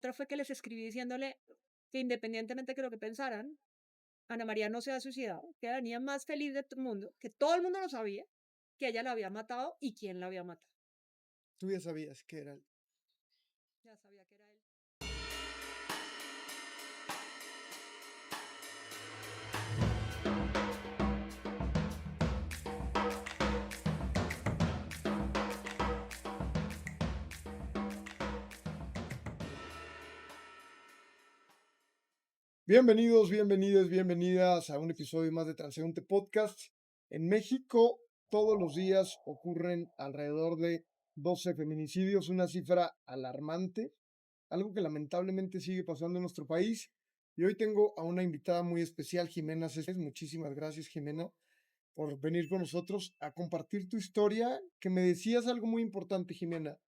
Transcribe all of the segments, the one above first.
otra fue que les escribí diciéndole que independientemente de lo que pensaran, Ana María no se ha suicidado, que era la niña más feliz de todo el mundo, que todo el mundo lo sabía, que ella la había matado y quién la había matado. Tú ya sabías que era él. Ya sabía que era él. Bienvenidos, bienvenidas a un episodio más de Transeúnte Podcast. En México, todos los días ocurren alrededor de 12 feminicidios, una cifra alarmante, algo que lamentablemente sigue pasando en nuestro país. Y hoy tengo a una invitada muy especial, Jimena Céspedes. Muchísimas gracias, Jimena, por venir con nosotros a compartir tu historia, que me decías algo muy importante, Jimena.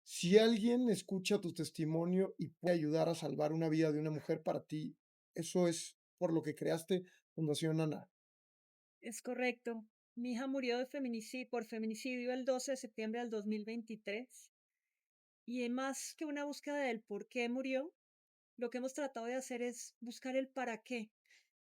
Si alguien escucha tu testimonio y puede ayudar a salvar una vida de una mujer, para ti, eso es por lo que creaste Fundación Ana. Es correcto. Mi hija murió por feminicidio el 12 de septiembre del 2023. Y más que una búsqueda del por qué murió, lo que hemos tratado de hacer es buscar el para qué.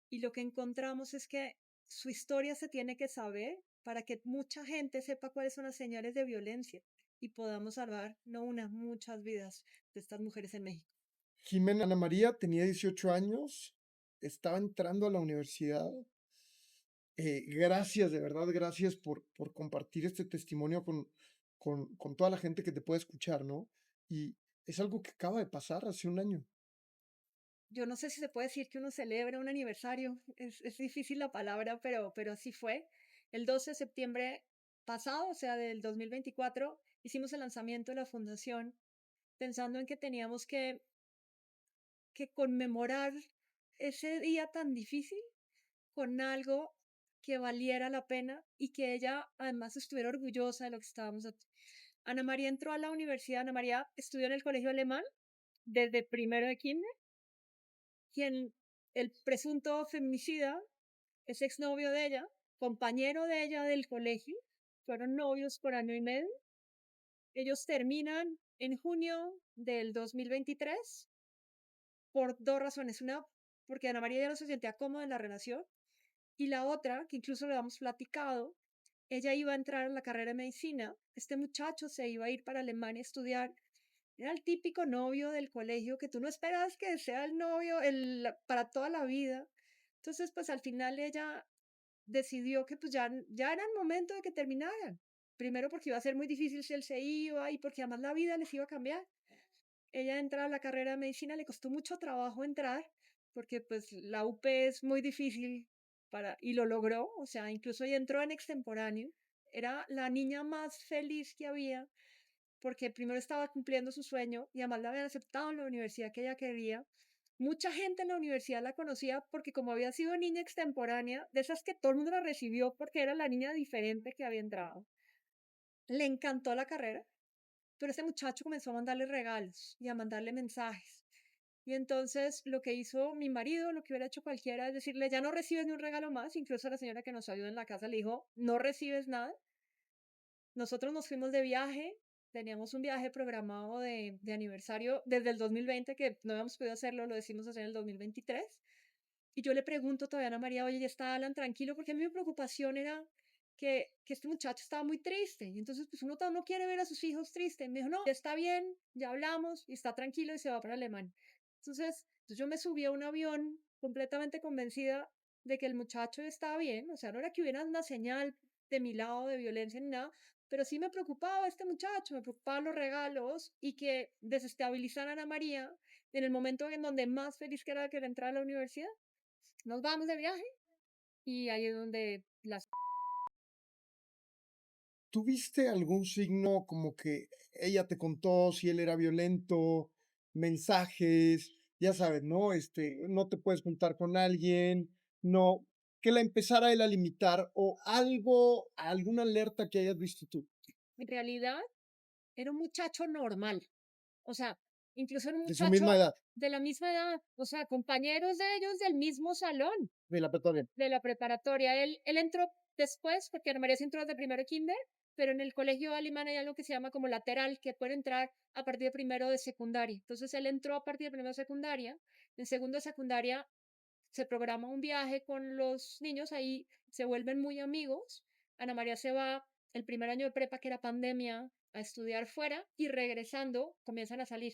Y lo que encontramos es que su historia se tiene que saber para que mucha gente sepa cuáles son las señales de violencia y podamos salvar no una, muchas vidas de estas mujeres en México. Jimena Ana María tenía 18 años, estaba entrando a la universidad. Gracias, de verdad, gracias por compartir este testimonio con toda la gente que te puede escuchar, ¿no? Y es algo que acaba de pasar hace un año. Yo no sé si se puede decir que uno celebra un aniversario, es difícil la palabra, pero así fue. El 12 de septiembre pasado, o sea, del 2024, hicimos el lanzamiento de la fundación pensando en que teníamos que conmemorar ese día tan difícil con algo que valiera la pena y que ella además estuviera orgullosa de lo que estábamos haciendo. Ana María entró a la universidad, Ana María estudió en el colegio alemán desde primero de kinder, quien el presunto feminicida es exnovio de ella, compañero de ella del colegio, fueron novios por año y medio. Ellos terminan en junio del 2023 por dos razones. Una, porque Ana María ya no se sentía cómoda en la relación, y la otra, que incluso le habíamos platicado, ella iba a entrar a la carrera de medicina, este muchacho se iba a ir para Alemania a estudiar, era el típico novio del colegio que tú no esperas que sea el novio para toda la vida. Entonces, pues al final ella decidió que pues ya era el momento de que terminaran. Primero porque iba a ser muy difícil si él se iba y porque además la vida les iba a cambiar. Ella entra a la carrera de medicina, le costó mucho trabajo entrar porque pues la UP es muy difícil y lo logró, o sea, incluso ella entró en extemporáneo. Era la niña más feliz que había porque primero estaba cumpliendo su sueño y además la habían aceptado en la universidad que ella quería. Mucha gente en la universidad la conocía porque como había sido niña extemporánea, de esas que todo el mundo la recibió porque era la niña diferente que había entrado. Le encantó la carrera, pero ese muchacho comenzó a mandarle regalos y a mandarle mensajes. Y entonces lo que hizo mi marido, lo que hubiera hecho cualquiera, es decirle, ya no recibes ni un regalo más. Incluso la señora que nos ayuda en la casa le dijo, no recibes nada. Nosotros nos fuimos de viaje, teníamos un viaje programado de aniversario desde el 2020, que no habíamos podido hacerlo, lo decimos hacer en el 2023. Y yo le pregunto todavía a Ana María, oye, ¿ya está Alan tranquilo? Porque a mí mi preocupación era que este muchacho estaba muy triste. Y entonces, pues uno no quiere ver a sus hijos tristes. Me dijo, no, ya está bien, ya hablamos, y está tranquilo y se va para Alemania. Entonces yo me subí a un avión completamente convencida de que el muchacho estaba bien. O sea, no era que hubiera una señal de mi lado de violencia ni nada, pero sí me preocupaba este muchacho, me preocupaban los regalos y que desestabilizaran a María en el momento en donde más feliz que era que era entrar a la universidad. Nos vamos de viaje y ahí es donde las... ¿Tuviste algún signo como que ella te contó si él era violento, mensajes, ya sabes, ¿no? No te puedes juntar con alguien, no, que la empezara él a limitar o algo, alguna alerta que hayas visto tú? En realidad era un muchacho normal, o sea, incluso era un De su misma muchacho edad, de la misma edad, o sea, compañeros de ellos del mismo salón, de la preparatoria. de la preparatoria. Él entró después, porque Ana María se entró desde primero de kinder, pero en el colegio alemán hay algo que se llama como lateral, que puede entrar a partir de primero de secundaria. Entonces él entró a partir de primero de secundaria, en segundo de secundaria se programa un viaje con los niños, ahí se vuelven muy amigos. Ana María se va el primer año de prepa, que era pandemia, a estudiar fuera y regresando comienzan a salir.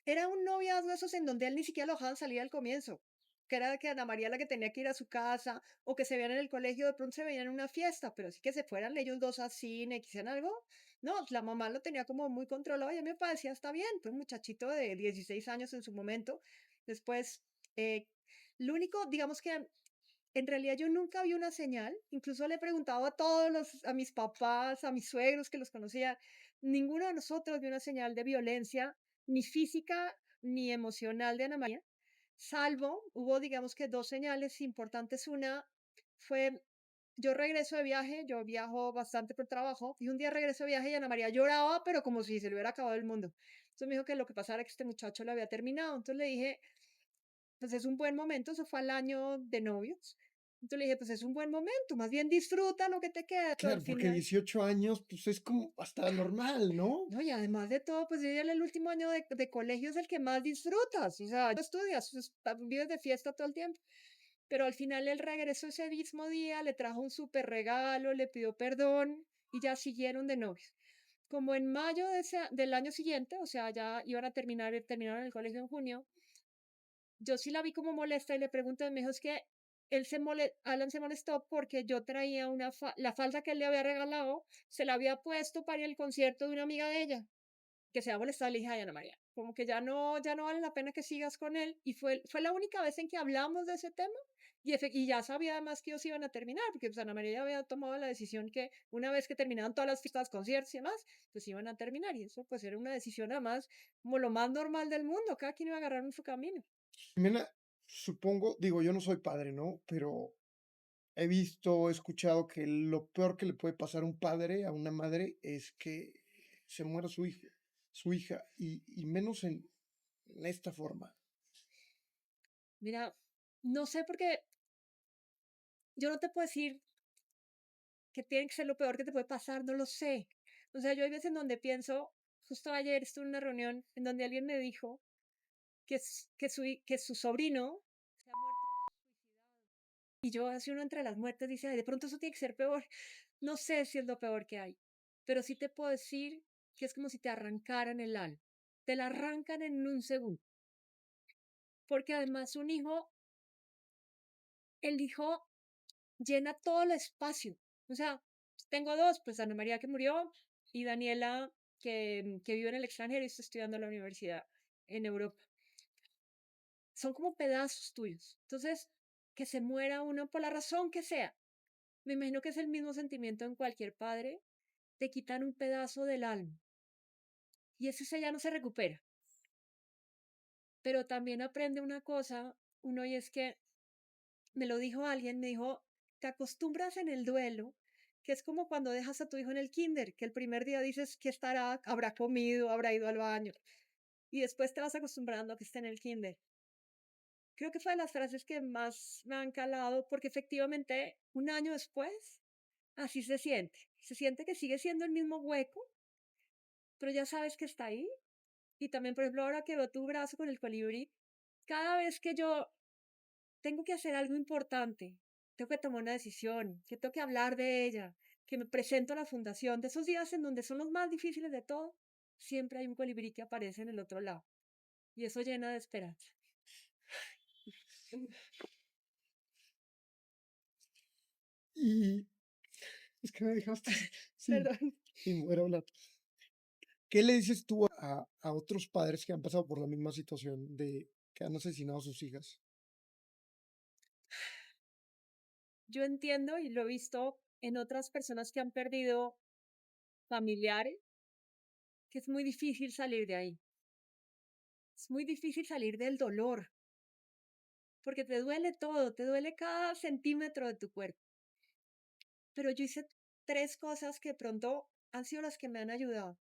Era un noviazgo esos en donde él ni siquiera lo dejaban salir al comienzo, que era que Ana María la que tenía que ir a su casa o que se veían en el colegio, de pronto se veían en una fiesta, pero sí que se fueran ellos dos a cine, que hicieran algo. No, la mamá lo tenía como muy controlado y a mí me parecía está bien, pues un muchachito de 16 años en su momento. Después, eh, lo único, digamos que en realidad yo nunca vi una señal, incluso le he preguntado a todos a mis papás, a mis suegros que los conocía, ninguno de nosotros vio una señal de violencia, ni física ni emocional de Ana María, salvo, hubo digamos que dos señales importantes. Una fue, yo regreso de viaje, yo viajo bastante por trabajo, y un día regreso de viaje y Ana María lloraba, pero como si se le hubiera acabado el mundo. Entonces me dijo que lo que pasaba era que este muchacho lo había terminado. Entonces le dije, pues es un buen momento, eso fue al año de novios. Entonces le dije, pues es un buen momento, más bien disfruta lo que te queda, pero al Claro, porque final, 18 años, pues es como hasta normal, ¿no? no, y además de todo, pues ya el último año de colegio es el que más disfrutas, o sea, no estudias, vives de fiesta todo el tiempo. Pero al final él regresó ese mismo día, le trajo un súper regalo, le pidió perdón y ya siguieron de novios. Como en mayo del año siguiente, o sea, ya iban a terminaron el colegio en junio, yo sí la vi como molesta y le pregunté, me dijo, es que Alan se molestó porque yo traía la falda que él le había regalado, se la había puesto para ir al concierto de una amiga de ella, que se había molestado. Le dije, ay, Ana María, como que ya no vale la pena que sigas con él. Y fue la única vez en que hablamos de ese tema. Y ya sabía además que ellos iban a terminar, porque pues Ana María ya había tomado la decisión que una vez que terminaban todas las fiestas, conciertos y demás, pues iban a terminar. Y eso pues era una decisión además como lo más normal del mundo, cada quien iba a agarrar en su camino. Jimena, supongo, digo, yo no soy padre, ¿no? Pero he visto, he escuchado que lo peor que le puede pasar a un padre, a una madre, es que se muera su hija, y menos en esta forma. Mira, no sé porque yo no te puedo decir que tiene que ser lo peor que te puede pasar, no lo sé. O sea, yo hay veces en donde pienso, justo ayer estuve en una reunión en donde alguien me dijo que su sobrino se ha muerto suicidado. Y yo, así uno entre las muertes dice, "Ay, de pronto eso tiene que ser peor". No sé si es lo peor que hay, pero sí te puedo decir que es como si te arrancaran el alma. Te la arrancan en un segundo. Porque además el hijo llena todo el espacio. O sea, tengo dos, pues Ana María que murió y Daniela que vive en el extranjero y está estudiando en la universidad en Europa. Son como pedazos tuyos. Entonces, que se muera uno por la razón que sea. Me imagino que es el mismo sentimiento en cualquier padre. Te quitan un pedazo del alma y ese ya no se recupera. Pero también aprende una cosa, uno, y es que me lo dijo alguien, me dijo, te acostumbras en el duelo, que es como cuando dejas a tu hijo en el kinder, que el primer día dices que estará, habrá comido, habrá ido al baño, y después te vas acostumbrando a que esté en el kinder. Creo que fue de las frases que más me han calado, porque efectivamente, un año después, así se siente. Se siente que sigue siendo el mismo hueco, pero ya sabes que está ahí. Y también, por ejemplo, ahora que veo tu brazo con el colibrí, cada vez que yo tengo que hacer algo importante, tengo que tomar una decisión, que tengo que hablar de ella, que me presento a la fundación, de esos días en donde son los más difíciles de todo, siempre hay un colibrí que aparece en el otro lado. Y eso llena de esperanza. Y es que me dejaste sin, Perdón. sin poder hablar. ¿Qué le dices tú a otros padres que han pasado por la misma situación de que han asesinado a sus hijas? Yo entiendo y lo he visto en otras personas que han perdido familiares, que es muy difícil salir de ahí. Es muy difícil salir del dolor, porque te duele todo, te duele cada centímetro de tu cuerpo. Pero yo hice tres cosas que de pronto han sido las que me han ayudado.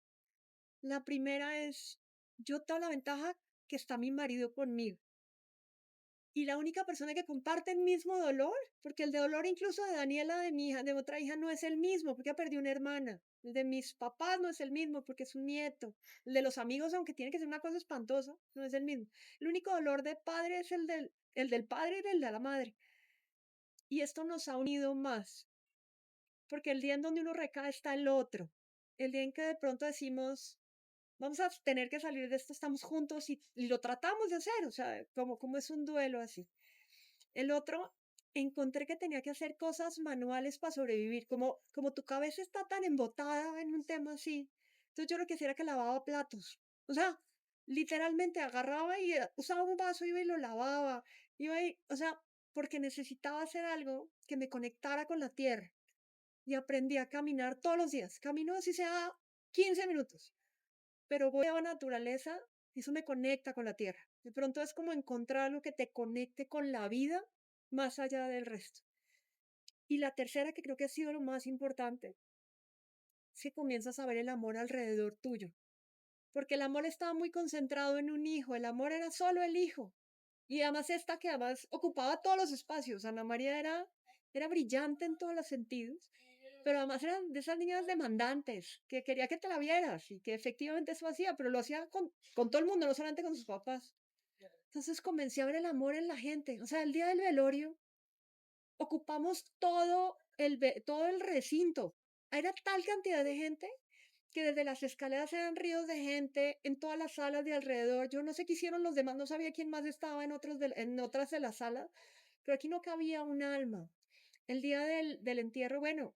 La primera es, yo tengo la ventaja que está mi marido conmigo. y la única persona que comparte el mismo dolor, porque el de dolor incluso de Daniela, de mi hija, de otra hija, no es el mismo, porque perdió una hermana. El de mis papás no es el mismo, porque es un nieto. El de los amigos, aunque tiene que ser una cosa espantosa, no es el mismo. El único dolor de padre es el del padre y el de la madre. Y esto nos ha unido más, porque el día en donde uno recae está el otro. El día en que de pronto decimos, vamos a tener que salir de esto, estamos juntos y lo tratamos de hacer, o sea, como es un duelo así. El otro, encontré que tenía que hacer cosas manuales para sobrevivir, como tu cabeza está tan embotada en un tema así. Entonces yo lo que hacía era que lavaba platos. O sea, literalmente agarraba y usaba un vaso, iba y lo lavaba. Iba y, o sea, porque necesitaba hacer algo que me conectara con la tierra. Y aprendí a caminar todos los días. Camino así sea 15 minutos, pero voy a la naturaleza y eso me conecta con la tierra. De pronto es como encontrar algo que te conecte con la vida más allá del resto. Y la tercera, que creo que ha sido lo más importante, es que comienzas a ver el amor alrededor tuyo. Porque el amor estaba muy concentrado en un hijo, el amor era solo el hijo. Y además esta que además ocupaba todos los espacios. Ana María era brillante en todos los sentidos, pero además eran de esas niñas demandantes, que quería que te la vieras y que efectivamente eso hacía, pero lo hacía con todo el mundo, no solamente con sus papás. Entonces comencé a ver el amor en la gente. O sea, el día del velorio ocupamos todo el recinto. Era tal cantidad de gente que desde las escaleras eran ríos de gente, en todas las salas de alrededor. Yo no sé qué hicieron los demás, no sabía quién más estaba en otras de las salas, pero aquí no cabía un alma. El día del entierro, bueno,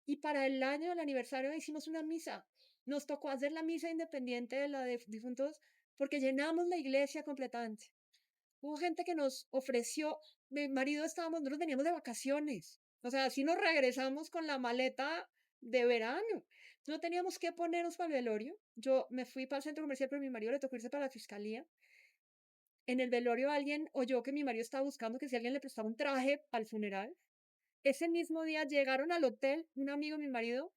y para el año del aniversario hicimos una misa. Nos tocó hacer la misa independiente de la de difuntos porque llenamos la iglesia completamente. Hubo gente que nos ofreció, mi marido nosotros veníamos de vacaciones. O sea, así nos regresamos con la maleta de verano. No teníamos que ponernos para el velorio. Yo me fui para el centro comercial, pero a mi marido le tocó irse para la fiscalía. En el velorio alguien oyó que mi marido estaba buscando que si alguien le prestaba un traje para el funeral. Ese mismo día llegaron al hotel un amigo de mi marido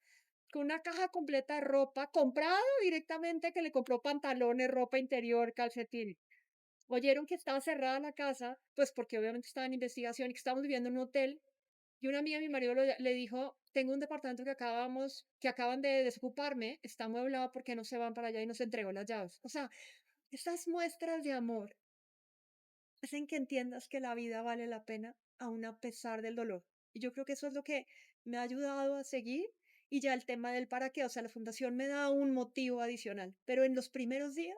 con una caja completa de ropa comprada directamente, que le compró pantalones, ropa interior, calcetines. Oyeron que estaba cerrada la casa, pues porque obviamente estaba en investigación y que estábamos viviendo en un hotel. Y una amiga de mi marido le dijo, tengo un departamento que acaban de desocuparme, está amueblado, ¿por qué no se van para allá? Y nos entregó las llaves. O sea, estas muestras de amor hacen que entiendas que la vida vale la pena aún a pesar del dolor. Y yo creo que eso es lo que me ha ayudado a seguir. Y ya el tema del para qué, o sea, la fundación me da un motivo adicional. Pero en los primeros días,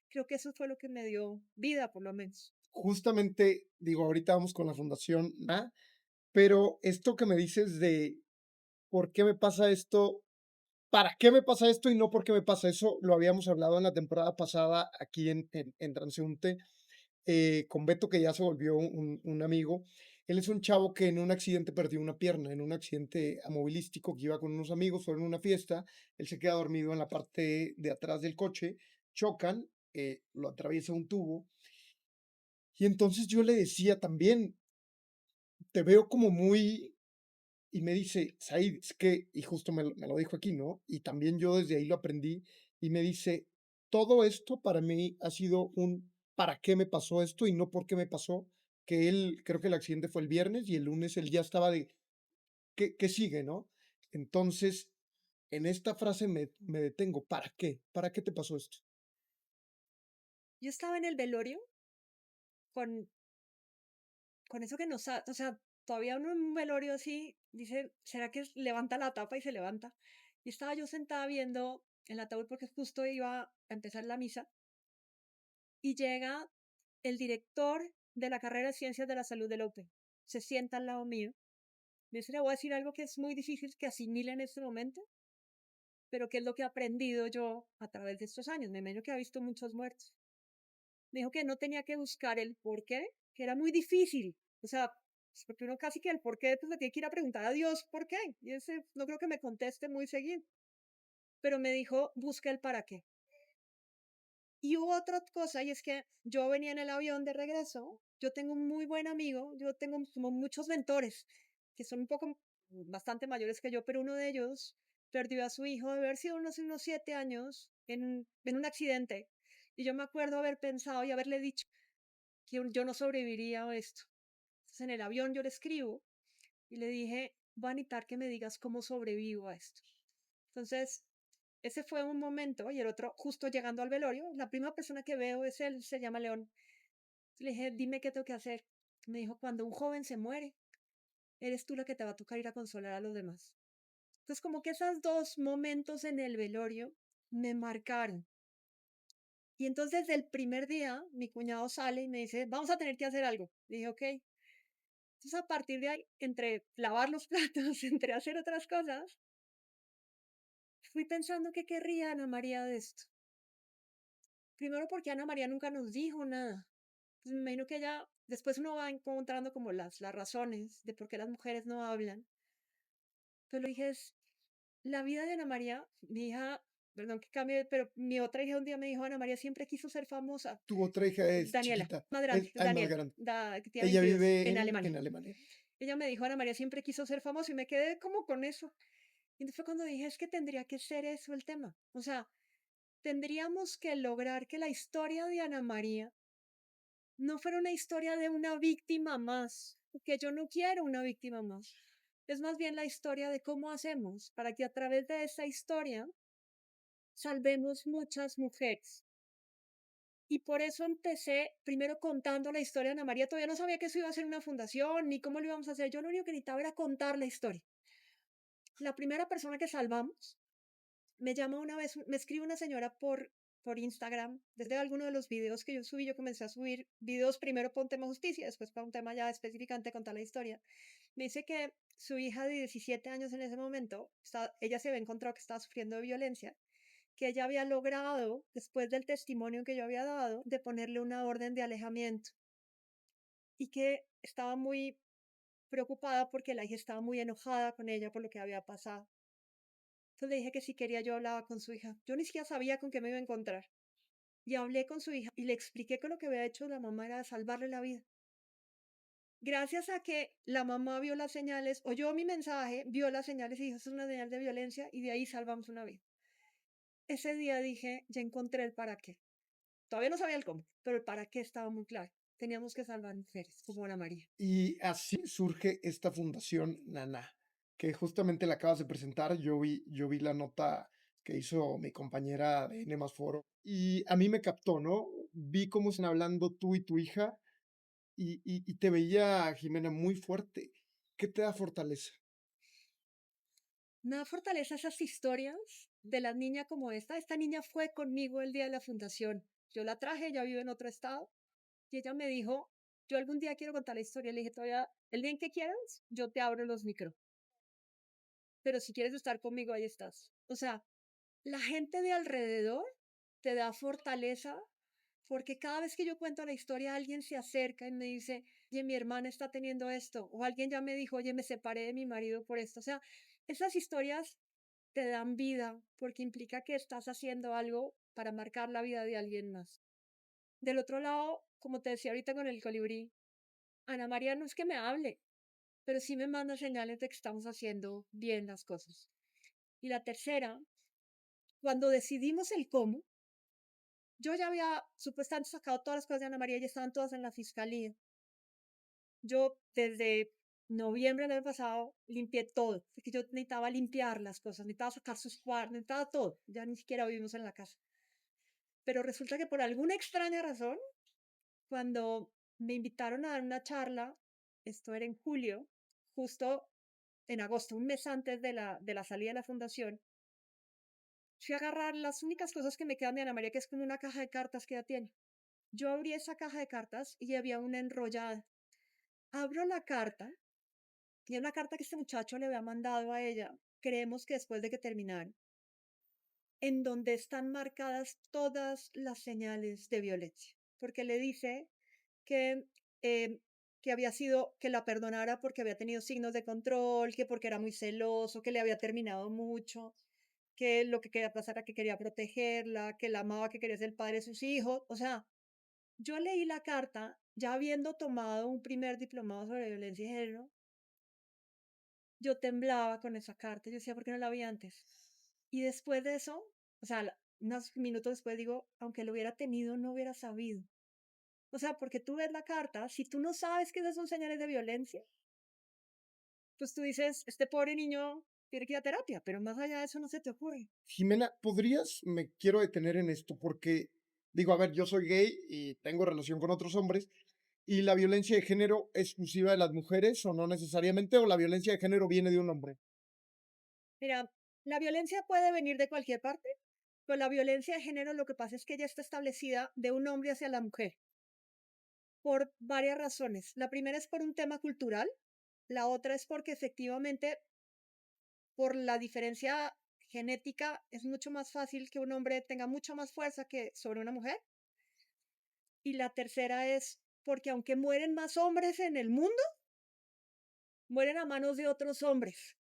creo que eso fue lo que me dio vida, por lo menos. Justamente, digo, ahorita vamos con la fundación, ¿ah? Pero esto que me dices de por qué me pasa esto, para qué me pasa esto y no por qué me pasa eso, lo habíamos hablado en la temporada pasada aquí en Transeúnte, con Beto, que ya se volvió un amigo. Él es un chavo que en un accidente perdió una pierna, en un accidente automovilístico que iba con unos amigos, fueron a una fiesta, él se queda dormido en la parte de atrás del coche, chocan, lo atraviesa un tubo, y entonces yo le decía también, te veo como muy, y me dice, Said, es que, y justo me lo dijo aquí, ¿no? Y también yo desde ahí lo aprendí, y me dice, todo esto para mí ha sido un ¿para qué me pasó esto? Y no por qué me pasó, que él, creo que el accidente fue el viernes y el lunes él ya estaba de, ¿qué sigue, no? Entonces, en esta frase me detengo, ¿para qué? ¿Para qué te pasó esto? Yo estaba en el velorio con, con eso que o sea, todavía uno en un velorio así dice, ¿será que levanta la tapa y se levanta? Y estaba yo sentada viendo el ataúd porque justo iba a empezar la misa y llega el director de la carrera de Ciencias de la Salud de la UP. Se sienta al lado mío. Me dice, le voy a decir algo que es muy difícil que asimile en este momento, pero que es lo que he aprendido yo a través de estos años. Me imagino que ha visto muchos muertos. Me dijo que no tenía que buscar el por qué, que era muy difícil. O sea, pues, porque uno casi que el por qué, pues le tiene que ir a preguntar a Dios por qué. Y ese no creo que me conteste muy seguido. Pero me dijo, busca el para qué. Y hubo otra cosa, y es que yo venía en el avión de regreso. Yo tengo un muy buen amigo, yo tengo como muchos mentores que son un poco, bastante mayores que yo, pero uno de ellos perdió a su hijo de haber sido unos 7 años en un accidente. Y yo me acuerdo haber pensado y haberle dicho, que yo no sobreviviría a esto. Entonces, en el avión yo le escribo y le dije, voy a necesitar que me digas cómo sobrevivo a esto. Entonces, ese fue un momento y el otro, justo llegando al velorio, la primera persona que veo es él, se llama León. Le dije, dime qué tengo que hacer. Me dijo, cuando un joven se muere, eres tú la que te va a tocar ir a consolar a los demás. Entonces, como que esos dos momentos en el velorio me marcaron. Y entonces, desde el primer día, mi cuñado sale y me dice, vamos a tener que hacer algo. Le dije, ok. Entonces, a partir de ahí, entre lavar los platos, entre hacer otras cosas, fui pensando qué querría Ana María de esto. Primero porque Ana María nunca nos dijo nada. Pues me imagino que ella, después uno va encontrando como las razones de por qué las mujeres no hablan. Pero lo dije es, la vida de Ana María, mi hija, perdón que cambie, pero mi otra hija un día me dijo, Ana María siempre quiso ser famosa. Tu otra hija es Daniela, chiquita, más grande, es más Daniela, grande. que tiene Ella 22, vive en Alemania. en Alemania. Ella me dijo, Ana María siempre quiso ser famosa y me quedé como con eso. Y entonces fue cuando dije, es que tendría que ser eso el tema. O sea, tendríamos que lograr que la historia de Ana María no fuera una historia de una víctima más, porque yo no quiero una víctima más. Es más bien la historia de cómo hacemos para que a través de esa historia salvemos muchas mujeres. Y por eso empecé primero contando la historia de Ana María. Todavía no sabía que eso iba a ser una fundación ni cómo lo íbamos a hacer. Yo lo único que necesitaba era contar la historia. La primera persona que salvamos me llama una vez, me escribe una señora por Instagram, desde alguno de los videos que yo subí, yo comencé a subir videos primero para un tema justicia, después para un tema ya específicamente contar la historia. Me dice que su hija de 17 años en ese momento, ella se había encontrado que estaba sufriendo de violencia, que ella había logrado, después del testimonio que yo había dado, de ponerle una orden de alejamiento y que estaba muy preocupada porque la hija estaba muy enojada con ella por lo que había pasado. Entonces le dije que si quería yo hablaba con su hija. Yo ni siquiera sabía con qué me iba a encontrar. Y hablé con su hija y le expliqué que lo que había hecho la mamá era salvarle la vida. Gracias a que la mamá vio las señales, oyó mi mensaje, vio las señales y dijo, eso es una señal de violencia y de ahí salvamos una vida. Ese día dije, ya encontré el para qué. Todavía no sabía el cómo, pero el para qué estaba muy claro. Teníamos que salvar mujeres como Ana María. Y así surge esta fundación Nana, que justamente la acabas de presentar. Yo vi la nota que hizo mi compañera de N más Foro y a mí me captó, ¿no? Vi cómo están hablando tú y tu hija y te veía, Jimena, muy fuerte. ¿Qué te da fortaleza? Me da fortaleza esas historias de la niña como esta. Esta niña fue conmigo el día de la fundación. Yo la traje, ella vive en otro estado. Y ella me dijo, yo algún día quiero contar la historia. Le dije, todavía, el día en que quieras, yo te abro los micros. Pero si quieres estar conmigo, ahí estás. O sea, la gente de alrededor te da fortaleza porque cada vez que yo cuento la historia, alguien se acerca y me dice, oye, mi hermana está teniendo esto. O alguien ya me dijo, oye, me separé de mi marido por esto. O sea, esas historias te dan vida porque implica que estás haciendo algo para marcar la vida de alguien más. Del otro lado, como te decía ahorita con el colibrí, Ana María no es que me hable, pero sí me manda señales de que estamos haciendo bien las cosas. Y la tercera, cuando decidimos el cómo, yo ya había supuestamente sacado todas las cosas de Ana María y estaban todas en la fiscalía. Yo desde noviembre del año pasado limpié todo, porque yo necesitaba limpiar las cosas, necesitaba sacar sus cuartos, necesitaba todo. Ya ni siquiera vivimos en la casa. Pero resulta que por alguna extraña razón, cuando me invitaron a dar una charla, esto era en julio, justo en agosto, un mes antes de la salida de la fundación, fui a agarrar las únicas cosas que me quedan de Ana María, que es como una caja de cartas que ella tiene. Yo abrí esa caja de cartas y había una enrollada. Abro la carta y era una carta que este muchacho le había mandado a ella, creemos que después de que terminaron, en donde están marcadas todas las señales de violencia, porque le dice que, eh, que había sido, que la perdonara porque había tenido signos de control, que porque era muy celoso, que le había terminado mucho, que lo que quería pasar era que quería protegerla, que la amaba, que quería ser el padre de sus hijos. O sea, yo leí la carta ya habiendo tomado un primer diplomado sobre violencia de género, yo temblaba con esa carta, yo decía, ¿por qué no la vi antes? Y después de eso, o sea, unos minutos después digo, aunque lo hubiera tenido, no hubiera sabido. O sea, porque tú ves la carta, si tú no sabes que esas son señales de violencia, pues tú dices, este pobre niño tiene que ir a terapia, pero más allá de eso no se te ocurre. Jimena, ¿podrías? Me quiero detener en esto porque, digo, a ver, yo soy gay y tengo relación con otros hombres, y la violencia de género es exclusiva de las mujeres o no necesariamente, o la violencia de género viene de un hombre. Mira, la violencia puede venir de cualquier parte, pero la violencia de género lo que pasa es que ya está establecida de un hombre hacia la mujer por varias razones. La primera es por un tema cultural, la otra es porque efectivamente por la diferencia genética es mucho más fácil que un hombre tenga mucha más fuerza que sobre una mujer. Y la tercera es porque aunque mueren más hombres en el mundo, mueren a manos de otros hombres.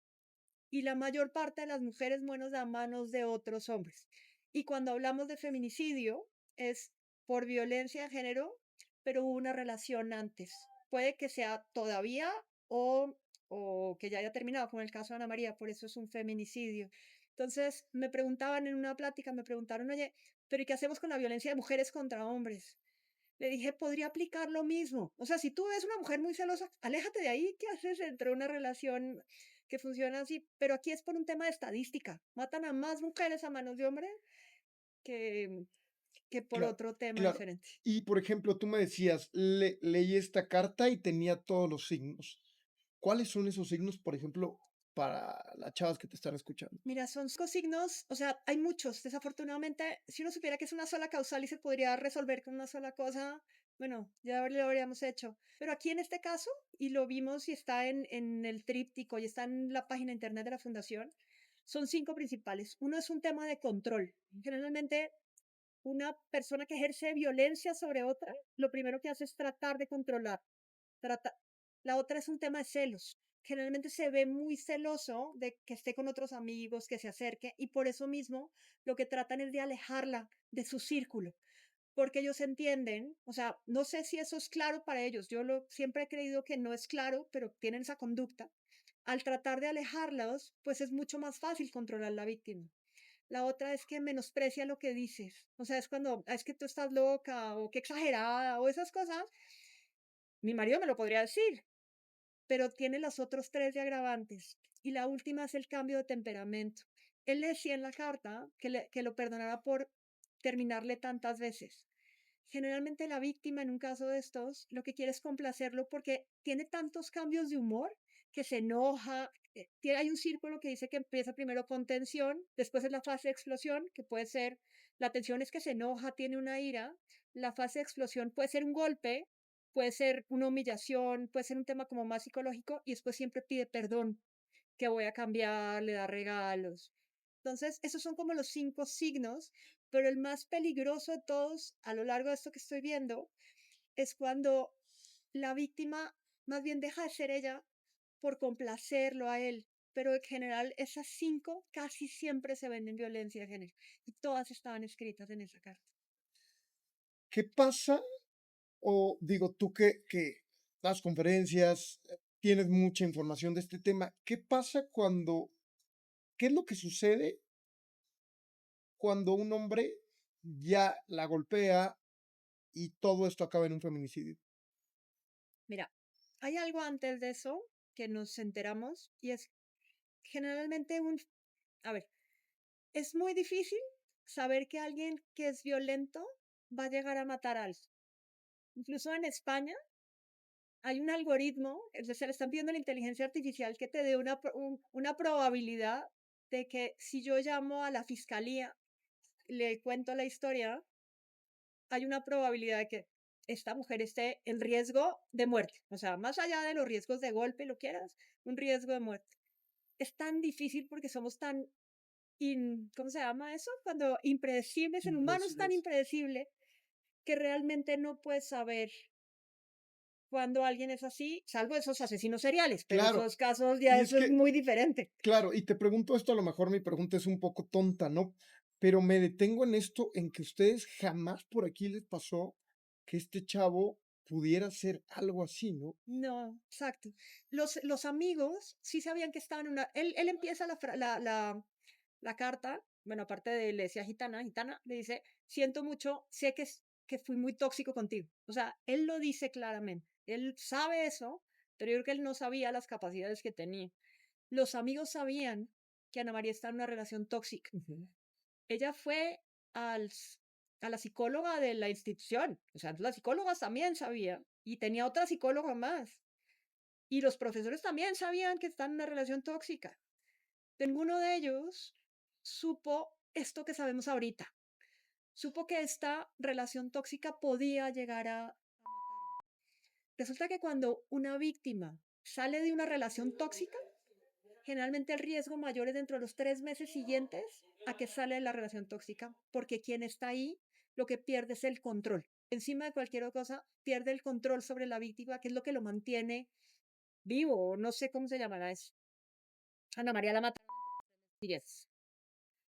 Y la mayor parte de las mujeres mueren a manos de otros hombres. Y cuando hablamos de feminicidio, es por violencia de género, pero hubo una relación antes. Puede que sea todavía o, o que ya haya terminado, como en el caso de Ana María, por eso es un feminicidio. Entonces, me preguntaban en una plática, me preguntaron, oye, pero ¿y qué hacemos con la violencia de mujeres contra hombres? Le dije, podría aplicar lo mismo. O sea, si tú ves una mujer muy celosa, aléjate de ahí. ¿Qué haces entre una relación que funciona así? Pero aquí es por un tema de estadística. Matan a más mujeres a manos de hombres que, que por Claro, otro tema claro. diferente. Y por ejemplo, tú me decías, leí esta carta y tenía todos los signos. ¿Cuáles son esos signos, por ejemplo, para las chavas que te están escuchando? Mira, son cinco signos, o sea, hay muchos. Desafortunadamente, si uno supiera que es una sola causal y se podría resolver con una sola cosa, bueno, ya lo habríamos hecho. Pero aquí en este caso, y lo vimos y está en el tríptico y está en la página internet de la fundación, son cinco principales. Uno es un tema de control. Generalmente, una persona que ejerce violencia sobre otra, lo primero que hace es tratar de controlar. Trata La otra es un tema de celos. Generalmente se ve muy celoso de que esté con otros amigos, que se acerque, y por eso mismo lo que tratan es de alejarla de su círculo, porque ellos entienden, o sea, no sé si eso es claro para ellos, siempre he creído que no es claro, pero tienen esa conducta. Al tratar de alejarlos, pues es mucho más fácil controlar la víctima. La otra es que menosprecia lo que dices. O sea, es cuando, "Ah, es que tú estás loca o qué exagerada o esas cosas. Mi marido me lo podría decir, pero tiene los otros tres de agravantes. Y la última es el cambio de temperamento. Él le decía en la carta que lo perdonara por terminarle tantas veces. Generalmente la víctima en un caso de estos lo que quiere es complacerlo porque tiene tantos cambios de humor que se enoja. Hay un círculo que dice que empieza primero con tensión, después es la fase de explosión, que puede ser, la tensión es que se enoja, tiene una ira, la fase de explosión puede ser un golpe, puede ser una humillación, puede ser un tema como más psicológico y después siempre pide perdón, que voy a cambiar, le da regalos. Entonces, esos son como los cinco signos, pero el más peligroso de todos a lo largo de esto que estoy viendo es cuando la víctima más bien deja de ser ella por complacerlo a él. Pero en general esas cinco casi siempre se ven en violencia de género y todas estaban escritas en esa carta. ¿Qué pasa? O digo, tú que das conferencias, tienes mucha información de este tema, ¿qué pasa cuando, qué es lo que sucede cuando un hombre ya la golpea y todo esto acaba en un feminicidio? Mira, hay algo antes de eso que nos enteramos y es generalmente a ver, es muy difícil saber que alguien que es violento va a llegar a matar a alguien. Incluso en España hay un algoritmo, se le están pidiendo a la inteligencia artificial que te dé una probabilidad de que si yo llamo a la fiscalía, le cuento la historia, hay una probabilidad de que esta mujer esté en riesgo de muerte. O sea, más allá de los riesgos de golpe, lo quieras, un riesgo de muerte. Es tan difícil porque somos tan ¿cómo se llama eso? Cuando impredecibles, el humano es tan Impredecibles. impredecible que realmente no puedes saber cuando alguien es así, salvo esos asesinos seriales, pero Claro, esos casos ya y es eso es que, muy diferente. claro, y te pregunto esto, a lo mejor mi pregunta es un poco tonta, ¿no? Pero me detengo en esto, en que ustedes jamás por aquí les pasó que este chavo pudiera hacer algo así, ¿no? No, exacto. Los amigos sí sabían que estaban en una. Él empieza la carta, bueno, aparte de le decía gitana, gitana, le dice: siento mucho, sé que que fui muy tóxico contigo. O sea, él lo dice claramente. Él sabe eso, pero yo creo que él no sabía las capacidades que tenía. Los amigos sabían que Ana María estaba en una relación tóxica. Ujú. Ella fue al, a la psicóloga de la institución. O sea, las psicólogas también sabían. Y tenía otra psicóloga más. Y los profesores también sabían que están en una relación tóxica. Ninguno de ellos supo esto que sabemos ahorita. Supo que esta relación tóxica podía llegar a matarla. Resulta que cuando una víctima sale de una relación tóxica, generalmente el riesgo mayor es dentro de los 3 meses siguientes a que sale de la relación tóxica, porque quien está ahí lo que pierde es el control. Encima de cualquier otra cosa, pierde el control sobre la víctima, que es lo que lo mantiene vivo, o no sé cómo se llamará eso. Ana María la mataron entre los 3 meses.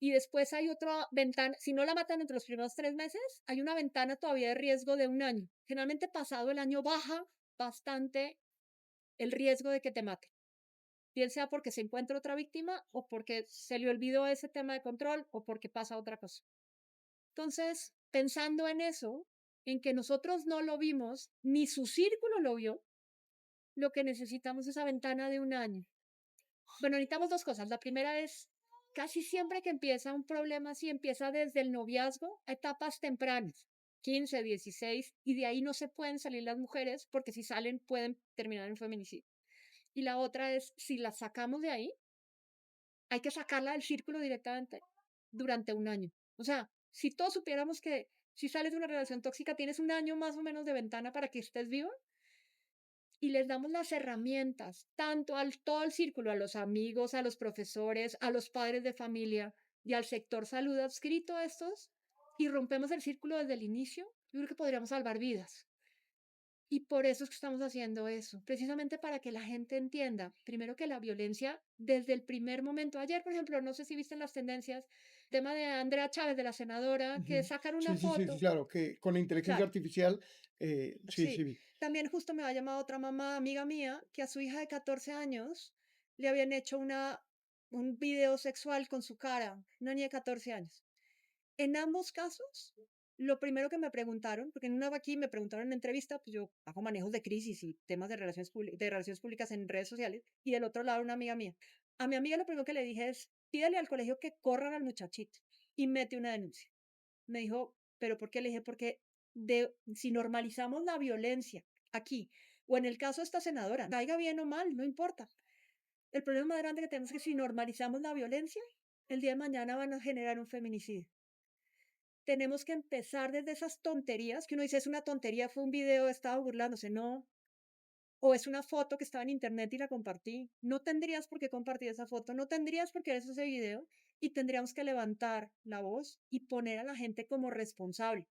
Y después hay otra ventana, si no la matan entre los primeros 3 meses, hay una ventana todavía de riesgo de un año. Generalmente pasado el año baja bastante el riesgo de que te maten. Bien sea porque se encuentra otra víctima o porque se le olvidó ese tema de control o porque pasa otra cosa. Entonces, pensando en eso, en que nosotros no lo vimos, ni su círculo lo vio, lo que necesitamos es esa ventana de un año. Bueno, necesitamos dos cosas. La primera es, casi siempre que empieza un problema así, empieza desde el noviazgo a etapas tempranas, 15, 16, y de ahí no se pueden salir las mujeres porque si salen pueden terminar en feminicidio. Y la otra es, si las sacamos de ahí, hay que sacarla del círculo directamente durante un año. O sea, si todos supiéramos que si sales de una relación tóxica tienes un año más o menos de ventana para que estés viva, y les damos las herramientas, tanto al todo el círculo, a los amigos, a los profesores, a los padres de familia y al sector salud adscrito a estos, y rompemos el círculo desde el inicio, yo creo que podríamos salvar vidas. Y por eso es que estamos haciendo eso, precisamente para que la gente entienda, primero que la violencia desde el primer momento. Ayer, por ejemplo, no sé si viste en las tendencias, tema de Andrea Chávez, de la senadora, que Ujú. sacan una Sí, sí, sí, sí, foto. claro, que con la inteligencia Claro, artificial, sí, sí sí. vi. También justo me ha llamado otra mamá, amiga mía, que a su hija de 14 años le habían hecho un video sexual con su cara, una niña de 14 años. En ambos casos, lo primero que me preguntaron, porque en una aquí me preguntaron en entrevista, pues yo hago manejos de crisis y temas de relaciones públicas en redes sociales, y del otro lado una amiga mía. A mi amiga lo primero que le dije es, pídale al colegio que corran al muchachito y mete una denuncia. Me dijo, ¿pero por qué? Le dije, porque si normalizamos la violencia aquí, o en el caso de esta senadora, caiga bien o mal, no importa. El problema más grande que tenemos es que si normalizamos la violencia, el día de mañana van a generar un feminicidio. Tenemos que empezar desde esas tonterías, que uno dice, es una tontería, fue un video, estaba burlándose, no. O es una foto que estaba en internet y la compartí. No tendrías por qué compartir esa foto, no tendrías por qué ver ese video y tendríamos que levantar la voz y poner a la gente como responsable.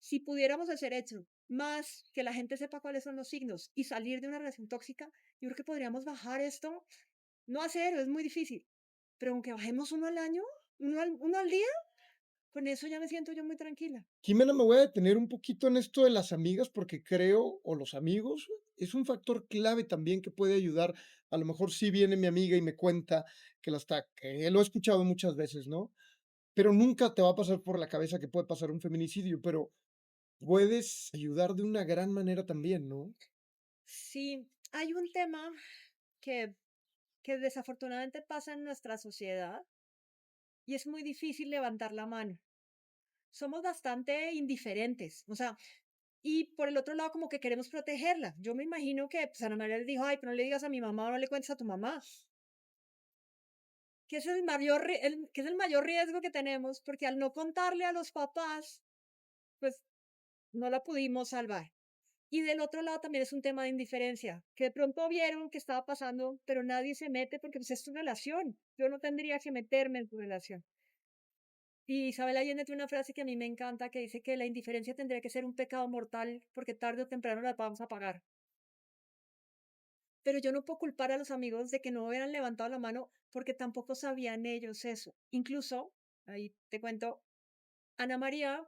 Si pudiéramos hacer eso, más que la gente sepa cuáles son los signos y salir de una relación tóxica, yo creo que podríamos bajar esto, no a cero, es muy difícil, pero aunque bajemos uno al año, uno al día, con eso ya me siento yo muy tranquila. Jimena, me voy a detener un poquito en esto de las amigas, porque creo, o los amigos, es un factor clave también que puede ayudar. A lo mejor sí viene mi amiga y me cuenta que lo he escuchado muchas veces, ¿no? Pero nunca te va a pasar por la cabeza que puede pasar un feminicidio, pero puedes ayudar de una gran manera también, ¿no? Sí, hay un tema que, que desafortunadamente pasa en nuestra sociedad y es muy difícil levantar la mano. Somos bastante indiferentes, o sea, y por el otro lado como que queremos protegerla. Yo me imagino que pues, Ana María le dijo, ay, pero no le digas a mi mamá o no le cuentes a tu mamá, que ese es que es el mayor riesgo que tenemos, porque al no contarle a los papás, pues no la pudimos salvar. Y del otro lado también es un tema de indiferencia, que de pronto vieron que estaba pasando, pero nadie se mete porque pues, es tu relación. Yo no tendría que meterme en tu relación. Y Isabel Allende tiene una frase que a mí me encanta, que dice que la indiferencia tendría que ser un pecado mortal porque tarde o temprano la vamos a pagar. Pero yo no puedo culpar a los amigos de que no hubieran levantado la mano porque tampoco sabían ellos eso. Incluso, ahí te cuento, Ana María,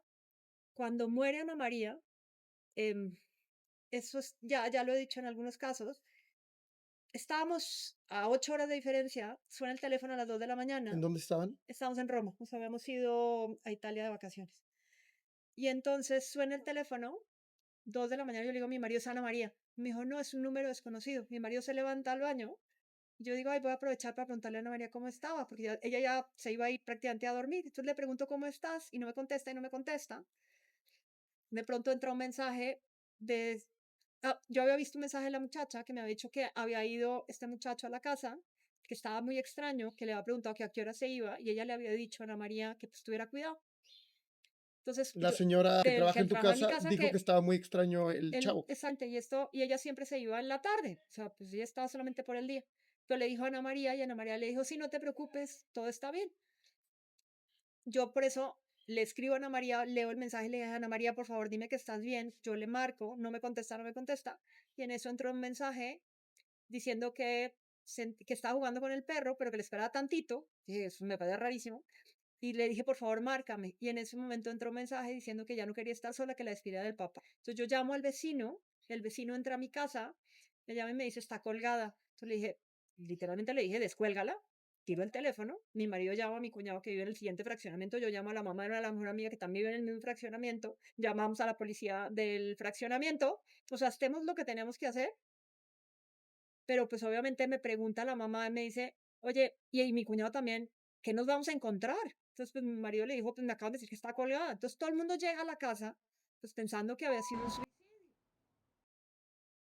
cuando muere Ana María, em, eso es, ya lo he dicho en algunos casos, estábamos a 8 horas de diferencia, suena el teléfono a las 2 de la ¿En mañana, dónde estaban? estábamos en Roma, nos habíamos ido a Italia de vacaciones. Y entonces suena el teléfono, 2 de la mañana, yo le digo: "Mi marido es Ana María". Me dijo: "No, es un número desconocido". Mi marido se levanta al baño, y yo digo: "Ay, voy a aprovechar para preguntarle a Ana María cómo estaba", porque ella ya se iba a ir prácticamente a dormir. Entonces le pregunto: "¿Cómo estás?", y no me contesta, y no me contesta. De pronto entra un mensaje de yo había visto un mensaje de la muchacha que me había dicho que había ido este muchacho a la casa, que estaba muy extraño, que le había preguntado que a qué hora se iba, y ella le había dicho a Ana María que, pues, tuviera cuidado. Entonces, La señora que del que trabaja él en tu trabajaba en mi casa casa, dijo que que estaba muy extraño el él chavo. exacto, y ella siempre se iba en la tarde, o sea, pues ella estaba solamente por el día. Pero le dijo a Ana María, y Ana María le dijo: "Sí, no te preocupes, todo está bien". Yo por eso le escribo a Ana María, leo el mensaje y le dije: "Ana María, por favor, dime que estás bien". Yo le marco, no me contesta, no me contesta. Y en eso entró un mensaje diciendo que, que estaba jugando con el perro, pero que le esperaba tantito. Dije: "Eso me parece rarísimo". Y le dije: "Por favor, márcame". Y en ese momento entró un mensaje diciendo que ya no quería estar sola, que la despidiera del papá. Entonces yo llamo al vecino, el vecino entra a mi casa, me llama y me dice: "Está colgada". Entonces le dije, literalmente le dije: "Descuélgala". Tiro el teléfono, mi marido llama a mi cuñado que vive en el siguiente fraccionamiento, yo llamo a la mamá de la mejor amiga que también vive en el mismo fraccionamiento, llamamos a la policía del fraccionamiento, o sea, hacemos lo que tenemos que hacer, pero pues obviamente me pregunta la mamá, me dice: "Oye, y mi cuñado también, ¿qué nos vamos a encontrar?". Entonces, pues mi marido le dijo: "Pues me acaban de decir que está colgada". Entonces todo el mundo llega a la casa, pues pensando que había sido un suicidio.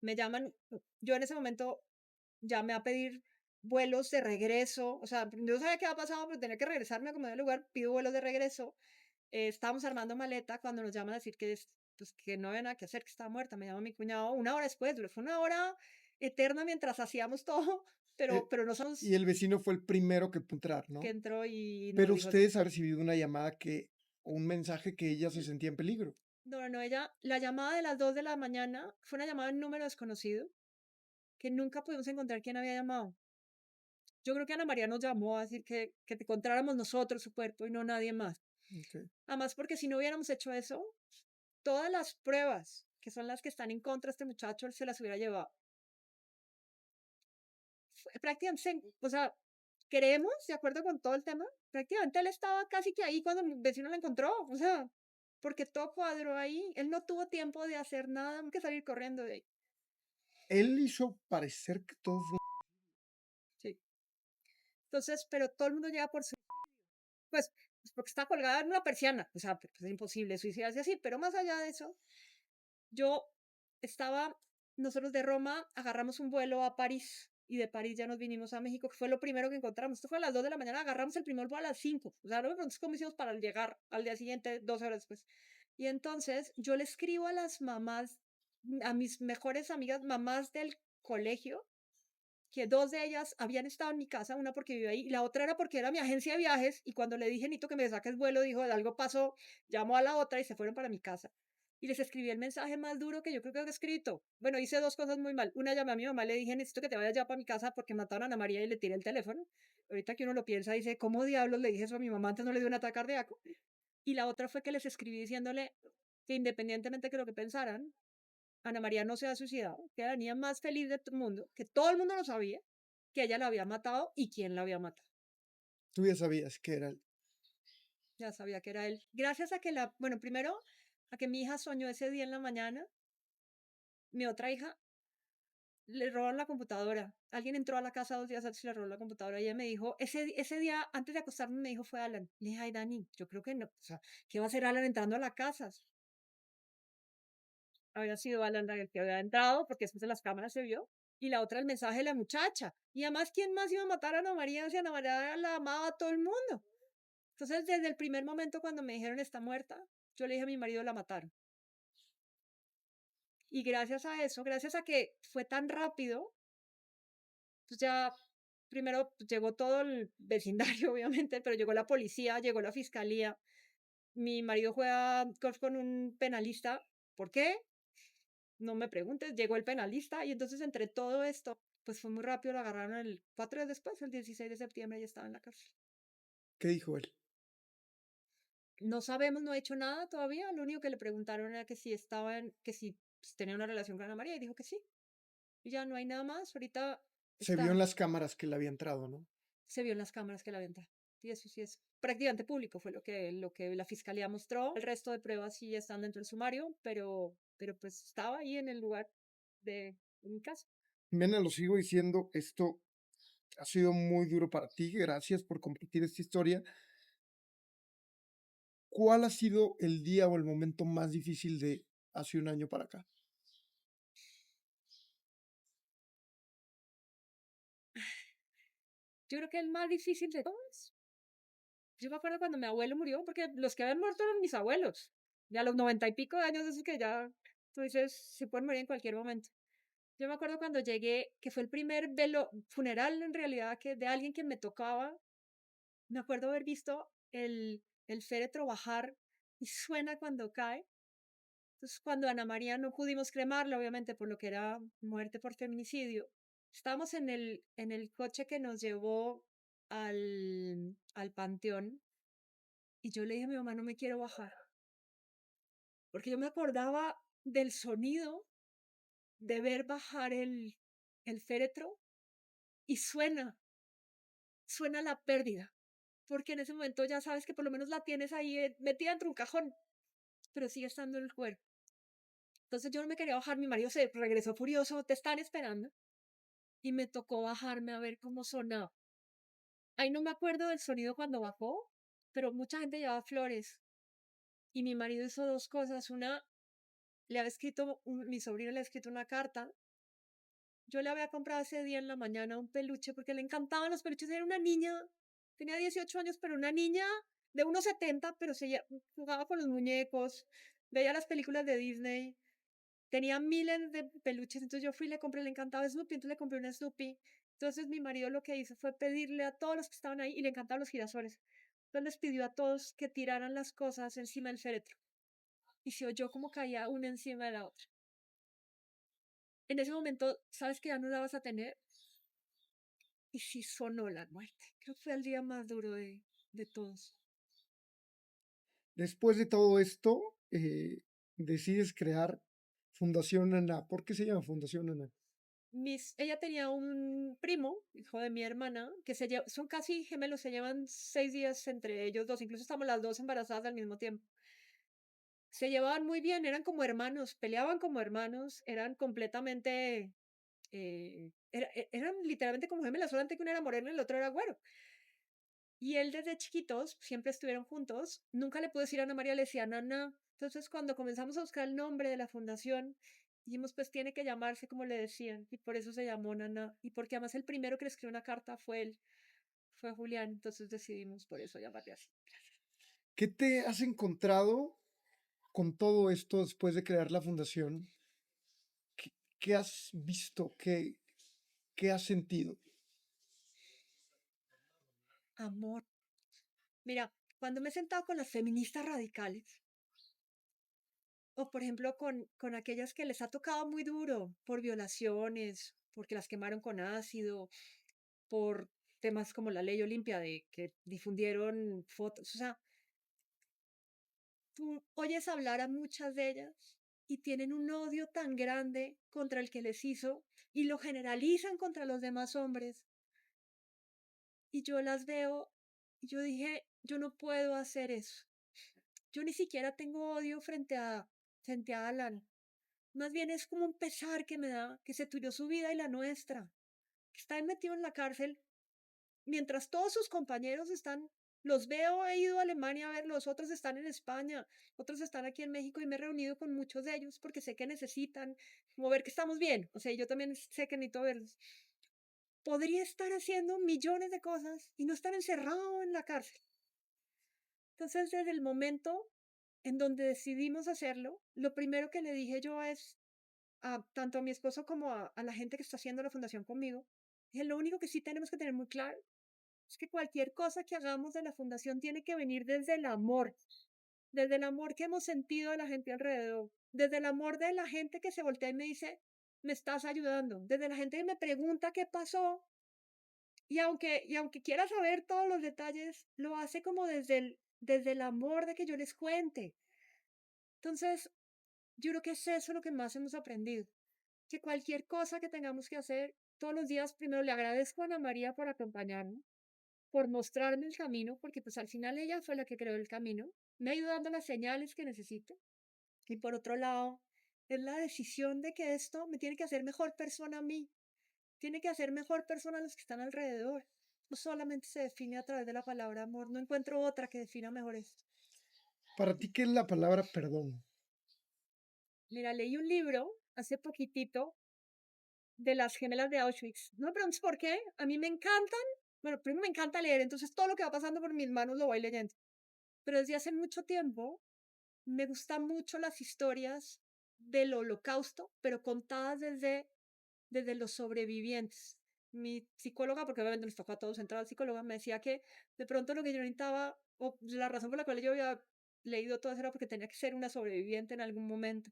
Me llaman, yo en ese momento llamé a pedir vuelos de regreso, o sea, yo no sabía qué había pasado, pero tenía que regresarme a como de lugar, pido vuelos de regreso. Estábamos armando maleta cuando nos llaman a decir que, pues, que no había nada que hacer, que estaba muerta. Me llama mi cuñado una hora después, fue una hora eterna mientras hacíamos todo, Eh, pero no y somos el vecino fue el primero que pudo entrar, que ¿no? entró y nos Pero dijo eso. ustedes han recibido una llamada que o un mensaje que ella se sentía en peligro. No, no, ella, la llamada de las 2 de la mañana fue una llamada de un número desconocido que nunca pudimos encontrar quién había llamado. Yo creo que Ana María nos llamó a decir que te encontráramos nosotros su cuerpo y no nadie más. Okey. Además, porque si no hubiéramos hecho eso, todas las pruebas que son las que están en contra de este muchacho, él se las hubiera llevado. Prácticamente, o sea, creemos, de acuerdo con todo el tema, prácticamente él estaba casi que ahí cuando el vecino lo encontró, o sea, porque todo cuadró ahí. Él no tuvo tiempo de hacer nada más que salir corriendo de ahí. Él hizo parecer que todo fue Sí. Entonces, pero todo el mundo llega por su, pues, pues porque está colgada en una persiana, o sea, pues es imposible suicidarse así, pero más allá de eso, yo estaba, nosotros de Roma agarramos un vuelo a París y de París ya nos vinimos a México, que fue lo primero que encontramos. Esto fue a las 2 de la mañana, agarramos el primer vuelo a las 5. O sea, no me preguntes cómo hicimos para llegar al día siguiente, 2 horas después. Y entonces yo le escribo a las mamás, a mis mejores amigas, mamás del colegio, que 2 de ellas habían estado en mi casa, una porque vive ahí, y la otra era porque era mi agencia de viajes, y cuando le dije: "Necesito que me saques vuelo", dijo: "Algo pasó", llamó a la otra y se fueron para mi casa. Y les escribí el mensaje más duro que yo creo que he escrito. Bueno, hice 2 cosas muy mal. Una, llamé a mi mamá, le dije: "Necesito que te vayas ya para mi casa porque mataron a Ana María", y le tiré el teléfono. Ahorita que uno lo piensa, dice: "¿Cómo diablos le dije eso a mi mamá? Antes no le dio un ataque cardíaco". Y la otra fue que les escribí diciéndole que independientemente de lo que pensaran, Ana María no se ha suicidado, que era la niña más feliz de todo el mundo, que todo el mundo lo sabía, que ella la había matado y quién la había matado. tú ya sabías que era él. Ya sabía que era él. Gracias a que bueno, primero a que mi hija soñó ese día en la mañana, mi otra hija le robaron la computadora. Alguien entró a la casa 2 días antes y le robó la computadora. Y ella me dijo, ese día, antes de acostarme, me dijo, fue Alan. Le dije: "Ay, Dani, yo creo que no. O sea, ¿qué va a hacer Alan entrando a la casa?". Había sido Alan el que había entrado, porque después de las cámaras se vio. Y la otra, el mensaje de la muchacha. Y además, ¿quién más iba a matar a Ana María si Ana María la amaba a todo el mundo? Entonces, desde el primer momento cuando me dijeron está muerta, yo le dije a mi marido la mataron. Y gracias a eso, gracias a que fue tan rápido, pues ya primero pues, llegó todo el vecindario, obviamente, pero llegó la policía, llegó la fiscalía. Mi marido juega golf con un penalista. ¿Por qué? No me preguntes, llegó el penalista y entonces entre todo esto, pues fue muy rápido, lo agarraron el 4 días después, el 16 de septiembre ya estaba en la cárcel. ¿Qué dijo él? No sabemos, no ha hecho nada todavía, lo único que le preguntaron era que si que si pues, tenía una relación con Ana María y dijo que sí. Y ya no hay nada más, ahorita Se vio en está, las cámaras que él había entrado, ¿no? se vio en las cámaras que la venta. Y eso sí es prácticamente público, fue lo que la fiscalía mostró. El resto de pruebas sí están dentro del sumario, pero pues estaba ahí en el lugar de mi casa. Mena, lo sigo diciendo, esto ha sido muy duro para ti. Gracias por compartir esta historia. ¿Cuál ha sido el día o el momento más difícil de hace un año para acá? Yo creo que el más difícil de todos. Yo me acuerdo cuando mi abuelo murió, porque los que habían muerto eran mis abuelos. Ya a los 90 y pico de años, esos que ya, tú dices, se pueden morir en cualquier momento. Yo me acuerdo cuando llegué, que fue el primer funeral en realidad que de alguien que me tocaba. Me acuerdo haber visto el féretro bajar y suena cuando cae. Entonces, cuando Ana María no pudimos cremarla, obviamente por lo que era muerte por feminicidio, estábamos en el coche que nos llevó al panteón y yo le dije a mi mamá, no me quiero bajar, porque yo me acordaba del sonido de ver bajar el féretro y suena la pérdida, porque en ese momento ya sabes que por lo menos la tienes ahí metida dentro de un cajón, pero sigue estando en el cuerpo. Entonces yo no me quería bajar, mi marido se regresó furioso, te están esperando, y me tocó bajarme a ver cómo sonaba. Ahí no me acuerdo del sonido cuando bajó, pero mucha gente llevaba flores, y mi marido hizo dos cosas. Una, le había escrito, mi sobrino le había escrito una carta. Yo le había comprado ese día en la mañana un peluche porque le encantaban los peluches. Era una niña, tenía 18 años, pero una niña de 1,70, pero jugaba con los muñecos, veía las películas de Disney, tenía miles de peluches. Entonces yo fui y le compré, le encantaba Snoopy, entonces le compré una Snoopy. Entonces mi marido lo que hizo fue pedirle a todos los que estaban ahí, y le encantaban los girasoles, entonces les pidió a todos que tiraran las cosas encima del féretro. Y se oyó como caía una encima de la otra. En ese momento, ¿sabes que ya no la vas a tener? Y sí sonó la muerte. Creo que fue el día más duro de todos. Después de todo esto, decides crear Fundación Ana. ¿Por qué se llama Fundación Ana? Ella tenía un primo, hijo de mi hermana, que son casi gemelos, se llevan 6 días entre ellos dos, incluso estamos las dos embarazadas al mismo tiempo. Se llevaban muy bien, eran como hermanos, peleaban como hermanos, eran completamente, eran literalmente como gemelas, solamente que uno era moreno y el otro era güero. Y él desde chiquitos siempre estuvieron juntos. Nunca le pude decir a Ana María, le decía Nana. Entonces cuando comenzamos a buscar el nombre de la fundación, dijimos pues tiene que llamarse como le decían. Y por eso se llamó Nana. Y porque además el primero que le escribió una carta fue él, fue Julián. Entonces decidimos por eso llamarle así. ¿Qué te has encontrado con todo esto después de crear la fundación? ¿Qué has visto? ¿Qué has sentido? Amor. Mira, cuando me he sentado con las feministas radicales, o por ejemplo con aquellas que les ha tocado muy duro por violaciones, porque las quemaron con ácido, por temas como la ley Olimpia, de que difundieron fotos. O sea, tú oyes hablar a muchas de ellas y tienen un odio tan grande contra el que les hizo y lo generalizan contra los demás hombres. Y yo las veo y yo dije, yo no puedo hacer eso. Yo ni siquiera tengo odio frente a Alan. Más bien es como un pesar que me da que se tiró su vida y la nuestra, que está metido en la cárcel mientras todos sus compañeros están, los veo, he ido a Alemania a verlos, otros están en España, otros están aquí en México, y me he reunido con muchos de ellos porque sé que necesitan como ver que estamos bien. O sea, yo también sé que necesito verlos. Podría estar haciendo millones de cosas y no estar encerrado en la cárcel. Entonces, desde el momento en donde decidimos hacerlo, lo primero que le dije yo es tanto a mi esposo como a la gente que está haciendo la fundación conmigo, dije, lo único que sí tenemos que tener muy claro es que cualquier cosa que hagamos de la fundación tiene que venir desde el amor que hemos sentido de la gente alrededor, desde el amor de la gente que se voltea y me dice, me estás ayudando, desde la gente que me pregunta qué pasó, y aunque quiera saber todos los detalles, lo hace como desde el amor de que yo les cuente. Entonces, yo creo que es eso lo que más hemos aprendido, que cualquier cosa que tengamos que hacer, todos los días primero le agradezco a Ana María por acompañarme, por mostrarme el camino, porque pues al final ella fue la que creó el camino, me ha ido dando las señales que necesito. Y por otro lado, es la decisión de que esto me tiene que hacer mejor persona a mí, tiene que hacer mejor persona a los que están alrededor. No solamente se define a través de la palabra amor, no encuentro otra que defina mejor esto. Para ti, ¿qué es la palabra perdón? Mira, leí un libro hace poquitito de las gemelas de Auschwitz. No me preguntes por qué, a mí me encantan. Bueno, primero me encanta leer, entonces todo lo que va pasando por mis manos lo voy leyendo. Pero desde hace mucho tiempo me gustan mucho las historias del holocausto, pero contadas desde los sobrevivientes. Mi psicóloga, porque obviamente nos tocó a todos entrar al psicóloga, me decía que de pronto lo que yo necesitaba, o la razón por la cual yo había leído todo eso era porque tenía que ser una sobreviviente en algún momento.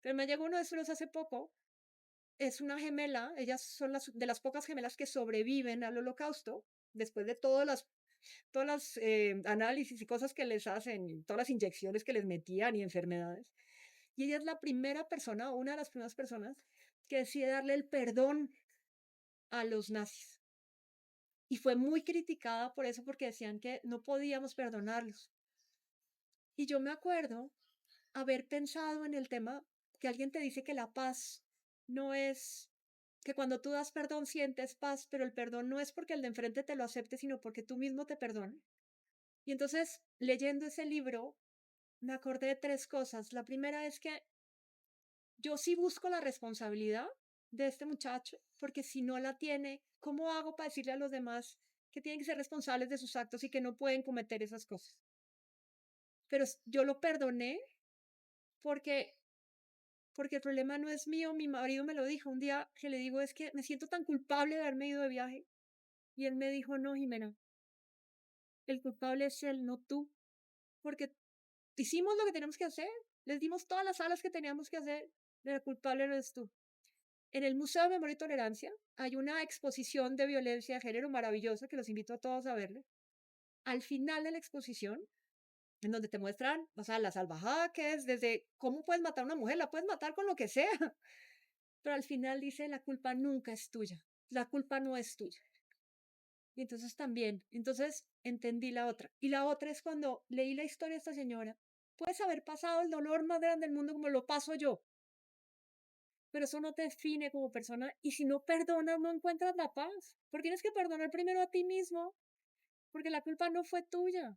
Pero me llegó uno de esos hace poco, es una gemela, ellas son de las pocas gemelas que sobreviven al holocausto, después de todas las análisis y cosas que les hacen, y todas las inyecciones que les metían y enfermedades. Y ella es la primera persona, una de las primeras personas, que decide darle el perdón a los nazis. Y fue muy criticada por eso, porque decían que no podíamos perdonarlos. Y yo me acuerdo haber pensado en el tema que alguien te dice que la paz no es, que cuando tú das perdón sientes paz, pero el perdón no es porque el de enfrente te lo acepte, sino porque tú mismo te perdonas. Y entonces, leyendo ese libro, me acordé de tres cosas. La primera es que yo sí busco la responsabilidad de este muchacho, porque si no la tiene, ¿cómo hago para decirle a los demás que tienen que ser responsables de sus actos y que no pueden cometer esas cosas? Pero yo lo perdoné porque, porque el problema no es mío. Mi marido me lo dijo un día que le digo, es que me siento tan culpable de haberme ido de viaje. Y él me dijo, no, Jimena, el culpable es él, no tú, porque hicimos lo que teníamos que hacer, les dimos todas las alas que teníamos que hacer, el culpable no eres tú. En el Museo de Memoria y Tolerancia hay una exposición de violencia de género maravillosa que los invito a todos a verla. Al final de la exposición, en donde te muestran, o sea, la salvajada que es, desde cómo puedes matar a una mujer, la puedes matar con lo que sea, pero al final dice, la culpa nunca es tuya, la culpa no es tuya. Y entonces también, entonces entendí la otra. Y la otra es cuando leí la historia de esta señora, puedes haber pasado el dolor más grande del mundo como lo paso yo, pero eso no te define como persona. Y si no perdonas, no encuentras la paz. Porque tienes que perdonar primero a ti mismo, porque la culpa no fue tuya.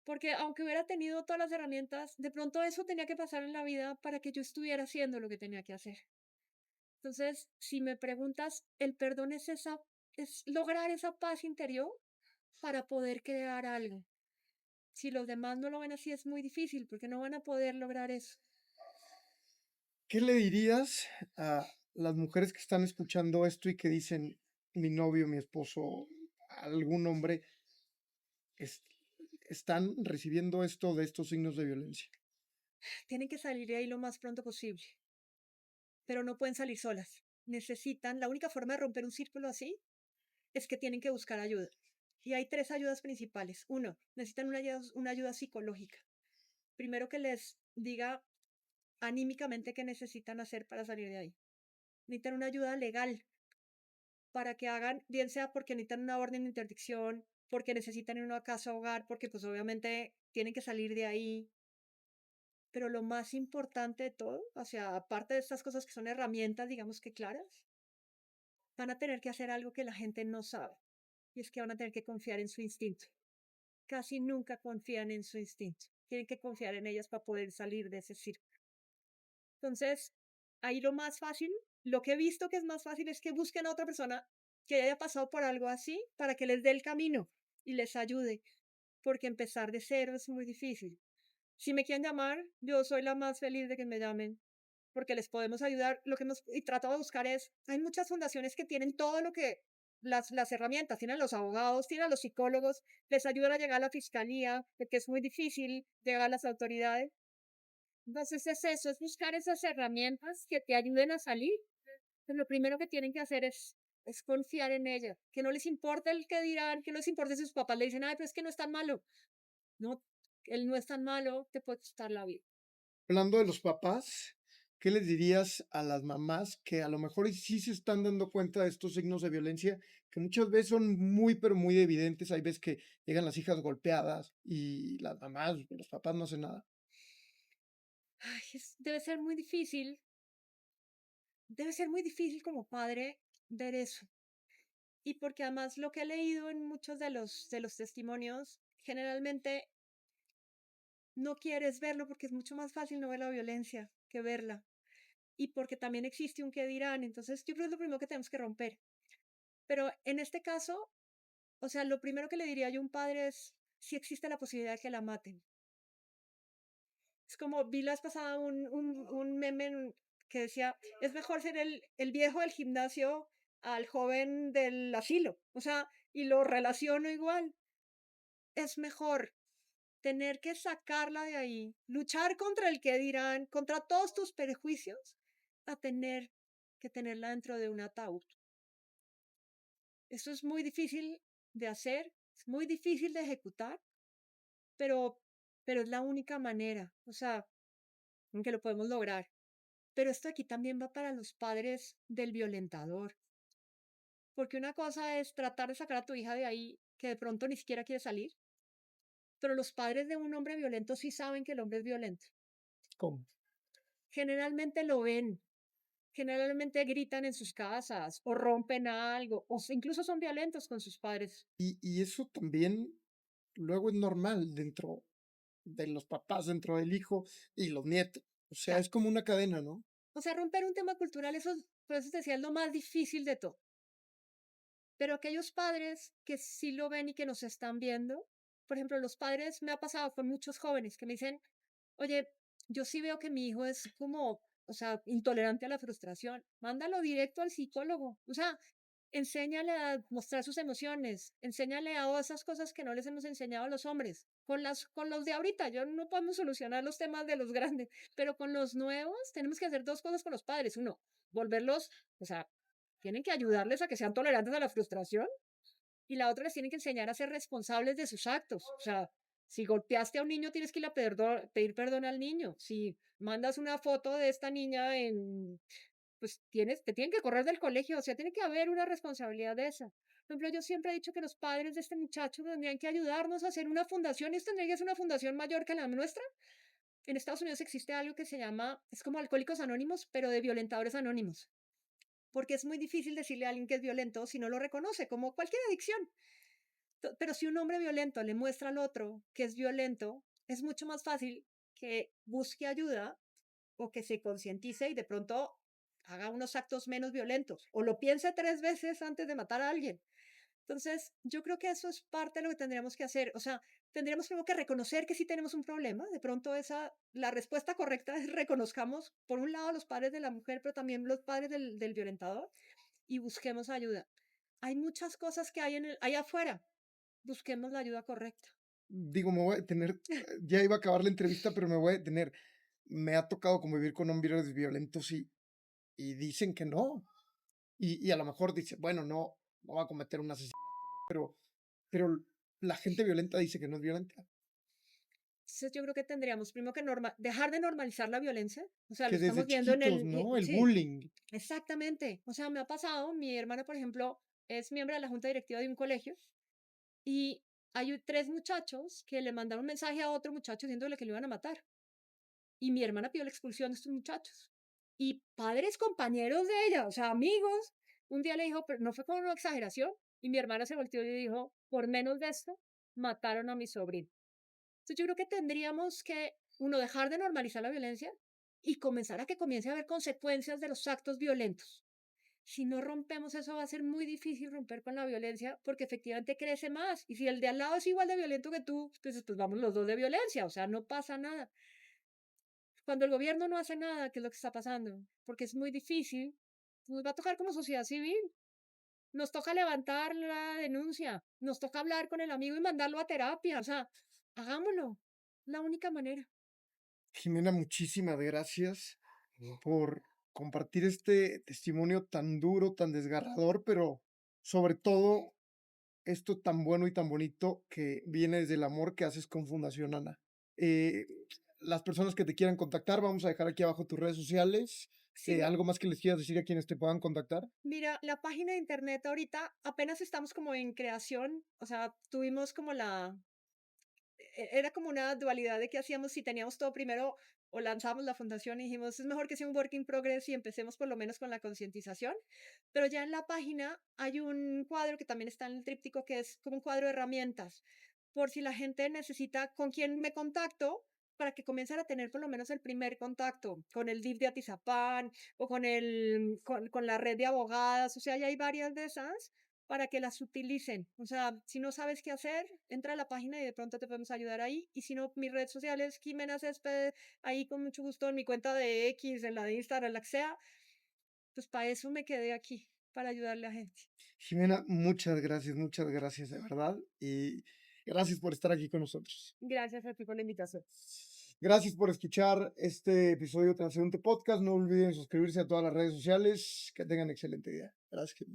Porque aunque hubiera tenido todas las herramientas, de pronto eso tenía que pasar en la vida para que yo estuviera haciendo lo que tenía que hacer. Entonces, si me preguntas, el perdón es es lograr esa paz interior para poder crear algo. Si los demás no lo ven así, es muy difícil porque no van a poder lograr eso. ¿Qué le dirías a las mujeres que están escuchando esto y que dicen, mi novio, mi esposo, algún hombre, es- están recibiendo esto de estos signos de violencia? Tienen que salir de ahí lo más pronto posible, pero no pueden salir solas. Necesitan, la única forma de romper un círculo así es que tienen que buscar ayuda. Y hay tres ayudas principales. Uno, necesitan una ayuda psicológica. Primero, que les diga anímicamente qué necesitan hacer para salir de ahí. Necesitan una ayuda legal para que hagan, bien sea porque necesitan una orden de interdicción, porque necesitan ir a una casa hogar, porque pues obviamente tienen que salir de ahí. Pero lo más importante de todo, o sea, aparte de estas cosas que son herramientas, digamos que claras, van a tener que hacer algo que la gente no sabe. Y es que van a tener que confiar en su instinto. Casi nunca confían en su instinto. Tienen que confiar en ellas para poder salir de ese círculo. Entonces, ahí lo más fácil, lo que he visto que es más fácil es que busquen a otra persona que haya pasado por algo así para que les dé el camino y les ayude, porque empezar de cero es muy difícil. Si me quieren llamar, yo soy la más feliz de que me llamen, porque les podemos ayudar. Lo que hemos y trato de buscar es, hay muchas fundaciones que tienen todo lo que, las herramientas, tienen los abogados, tienen a los psicólogos, les ayudan a llegar a la fiscalía, porque es muy difícil llegar a las autoridades. Entonces es eso, es buscar esas herramientas que te ayuden a salir. Pues lo primero que tienen que hacer es confiar en ella, que no les importa el que dirán, que no les importa si sus papás le dicen, ay, pero es que no es tan malo. No, él no es tan malo, te puede costar la vida. Hablando de los papás, ¿qué les dirías a las mamás que a lo mejor y sí se están dando cuenta de estos signos de violencia, que muchas veces son muy, pero muy evidentes? Hay veces que llegan las hijas golpeadas y las mamás, los papás no hacen nada. Ay, debe ser muy difícil como padre ver eso. Y porque además lo que he leído en muchos de los testimonios, generalmente no quieres verlo porque es mucho más fácil no ver la violencia que verla. Y porque también existe un qué dirán. Entonces, yo creo que es lo primero que tenemos que romper. Pero en este caso, o sea, lo primero que le diría yo a un padre es si existe la posibilidad de que la maten. Es como vi la vez pasada un meme que decía, es mejor ser el viejo del gimnasio al joven del asilo. O sea, y lo relaciono igual. Es mejor tener que sacarla de ahí, luchar contra el que dirán, contra todos tus prejuicios, a tener que tenerla dentro de un ataúd. Eso es muy difícil de hacer, es muy difícil de ejecutar, pero, pero es la única manera, o sea, en que lo podemos lograr. Pero esto aquí también va para los padres del violentador, porque una cosa es tratar de sacar a tu hija de ahí que de pronto ni siquiera quiere salir, pero los padres de un hombre violento sí saben que el hombre es violento. ¿Cómo? Generalmente lo ven, generalmente gritan en sus casas o rompen algo, incluso son violentos con sus padres. Y eso también luego es normal dentro de los papás, dentro del hijo y los nietos. O sea, Claro. es como una cadena, ¿no? O sea, romper un tema cultural, por eso te decía, es lo más difícil de todo. Pero aquellos padres que sí lo ven y que nos están viendo, por ejemplo, los padres, me ha pasado con muchos jóvenes que me dicen, oye, yo sí veo que mi hijo es como, o sea, intolerante a la frustración, mándalo directo al psicólogo, o sea, enséñale a mostrar sus emociones, enséñale a esas cosas que no les hemos enseñado a los hombres. Con los de ahorita, yo no podemos solucionar los temas de los grandes, pero con los nuevos tenemos que hacer dos cosas con los padres. Uno, volverlos, o sea, tienen que ayudarles a que sean tolerantes a la frustración y la otra les tienen que enseñar a ser responsables de sus actos. O sea, si golpeaste a un niño, tienes que ir a pedir perdón al niño. Si mandas una foto de esta niña en, pues te tienen que correr del colegio, o sea, tiene que haber una responsabilidad de esa. Por ejemplo, yo siempre he dicho que los padres de este muchacho tendrían que ayudarnos a hacer una fundación, y esto tendría que ser una fundación mayor que la nuestra. En Estados Unidos existe algo que se llama, es como Alcohólicos Anónimos, pero de violentadores anónimos, porque es muy difícil decirle a alguien que es violento si no lo reconoce, como cualquier adicción. Pero si un hombre violento le muestra al otro que es violento, es mucho más fácil que busque ayuda o que se concientice y de pronto haga unos actos menos violentos o lo piense tres veces antes de matar a alguien. Entonces, yo creo que eso es parte de lo que tendríamos que hacer. O sea, tendríamos primero que reconocer que sí tenemos un problema. De pronto la respuesta correcta es reconozcamos, por un lado, los padres de la mujer, pero también los padres del violentador y busquemos ayuda. Hay muchas cosas que hay allá afuera. Busquemos la ayuda correcta. Digo, me voy a detener, ya iba a acabar la entrevista, pero me voy a detener. Me ha tocado convivir con hombres violentos y dicen que no. Y a lo mejor dice, bueno, no va a cometer un asesinato, ¿no? Pero la gente violenta dice que no es violenta, Entonces, yo creo que tendríamos primero que dejar de normalizar la violencia. O sea, lo que estamos desde viendo en chiquitos, el... ¿no? El sí, bullying. exactamente. O sea, me ha pasado, mi hermana, por ejemplo, es miembro de la junta directiva de un colegio y hay tres muchachos que le mandaron un mensaje a otro muchacho diciéndole que lo iban a matar. Y mi hermana pidió la expulsión de estos muchachos. Y padres compañeros de ella, o sea, amigos, un día le dijo, pero no fue como una exageración. Y mi hermana se volteó y dijo, por menos de esto, mataron a mi sobrino. Entonces yo creo que tendríamos que, uno, dejar de normalizar la violencia y comenzar a que comience a haber consecuencias de los actos violentos. Si no rompemos eso, va a ser muy difícil romper con la violencia porque efectivamente crece más. Y si el de al lado es igual de violento que tú, pues vamos los dos de violencia, o sea, no pasa nada. Cuando el gobierno no hace nada, ¿qué es lo que está pasando? Porque es muy difícil, nos va a tocar como sociedad civil. Nos toca levantar la denuncia, nos toca hablar con el amigo y mandarlo a terapia. O sea, hagámoslo. La única manera. Jimena, muchísimas gracias por compartir este testimonio tan duro, tan desgarrador, pero sobre todo esto tan bueno y tan bonito que viene desde el amor que haces con Fundación Ana. Eh, las personas que te quieran contactar, vamos a dejar aquí abajo tus redes sociales. Sí, ¿Algo más que les quieras decir a quienes te puedan contactar? mira, la página de internet ahorita apenas estamos como en creación, o sea, tuvimos como era como una dualidad de qué hacíamos si teníamos todo primero o lanzamos la fundación y dijimos, es mejor que sea un work in progress y empecemos por lo menos con la concientización, pero ya en la página hay un cuadro que también está en el tríptico que es como un cuadro de herramientas, por si la gente necesita con quién me contacto para que comiencen a tener por lo menos el primer contacto con el DIF de Atizapán o con la red de abogadas, o sea, ya hay varias de esas para que las utilicen. O sea, si no sabes qué hacer, entra a la página y de pronto te podemos ayudar ahí. Y si no, mis redes sociales, Jimena Césped, ahí con mucho gusto en mi cuenta de X, en la de Instagram, en la que sea, pues para eso me quedé aquí, para ayudarle a gente. Jimena, muchas gracias de verdad y gracias por estar aquí con nosotros. Gracias a ti por la invitación. Gracias por escuchar este episodio de Transeúnte Podcast. No olviden suscribirse a todas las redes sociales. Que tengan excelente día. Gracias.